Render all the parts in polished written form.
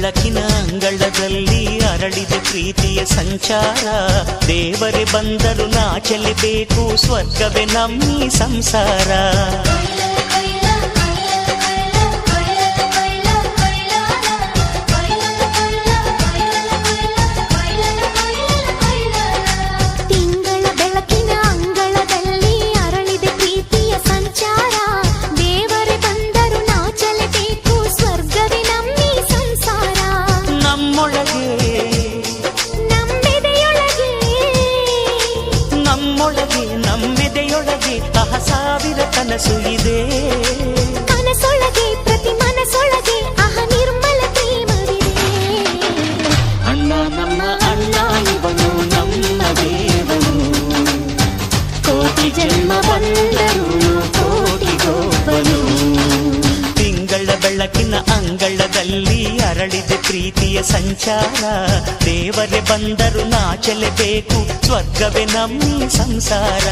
ಬೆಳಕಿನ ಅಂಗಳದಲ್ಲಿ ಅರಳಿದ ಪ್ರೀತಿಯ ಸಂಚಾರ. ದೇವರೇ ಬಂದರು ನಾಚಲೇಬೇಕು, ಸ್ವರ್ಗವೇ ನಮ್ಮಿ ಸಂಸಾರ. ನಮ್ಮೆದೆಯೊಳಗೆ ಸಾವಿರ ಕನಸು ಇದೆ. ಕನಸೊಳಗೆ ಪ್ರತಿ ಮನಸೊಳಗೆ ನಿರ್ಮಲ ಪ್ರೇಮವಿದೆ. ಅಣ್ಣ ನಮ್ಮ ಅಣ್ಣ ಇವನು ನಮ್ಮ ದೇವನು, ಕೋಟಿ ಜನ್ಮ ಬಂದರು ಕೋಟಿಗೊಬ್ಬನು. ತಿಂಗಳ ಬೆಳಕಿನ ಅಂಗಳದಲ್ಲಿ ಅರಳಿದ ಪ್ರೀತಿಯ ಸಂಚಾರ. ದೇವರೇ ಬಂದರು ನಾಚಲೇಬೇಕು, ಸ್ವರ್ಗವೇ ನಮ್ಮಿ ಸಂಸಾರ.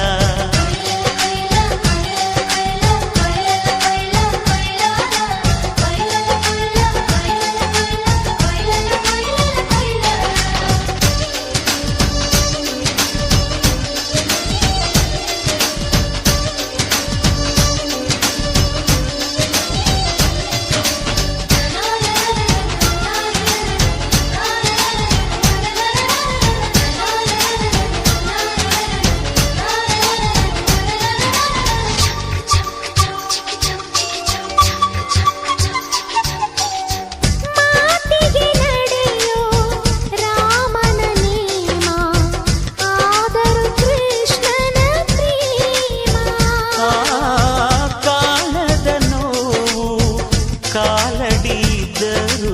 ಕಾಲಡಿದ್ದರು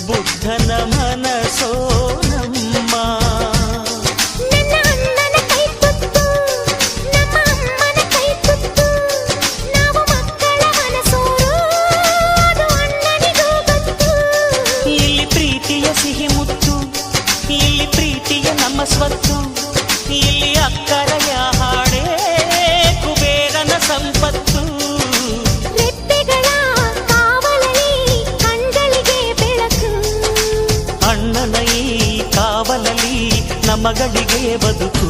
ಬುದ್ಧನ ಮನಸೋ ನಮ್ಮ. ನನ್ನ ಅಣ್ಣನ ಕೈ ತುತ್ತು, ನಮ್ಮ ಅಮ್ಮನ ಕೈ ತುತ್ತು, ನಾವು ಮಕ್ಕಳ ಮನಸೋರು, ಅದು ಅಣ್ಣನಿಗೂ ಗೊತ್ತು. ಇಲ್ಲಿ ಪ್ರೀತಿಯ ಸಿಹಿ ಮುತ್ತು, ಇಲ್ಲಿ ಪ್ರೀತಿಯ ನಮ್ಮ ಸ್ವತ್ತು, ಇಲ್ಲಿ ಅಕ್ಕರೆಯ ಹಾಡೇ ಕುಬೇರನ ಸಂಪತ್ತು. ಅಣ್ಣನ ಈ ಕಾವಲಲ್ಲಿ ನಮಗಳಿಗೆ ಬದುಕು.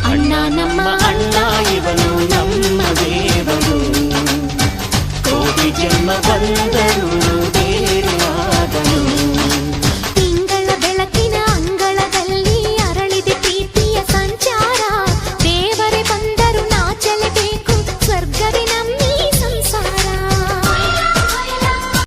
ಅಣ್ಣ ನಮ್ಮ ಅಣ್ಣ ಇವನು ನಮ್ಮ ದೇವನು, ಕೋಟಿ ಜನ್ಮ ಬಂದರು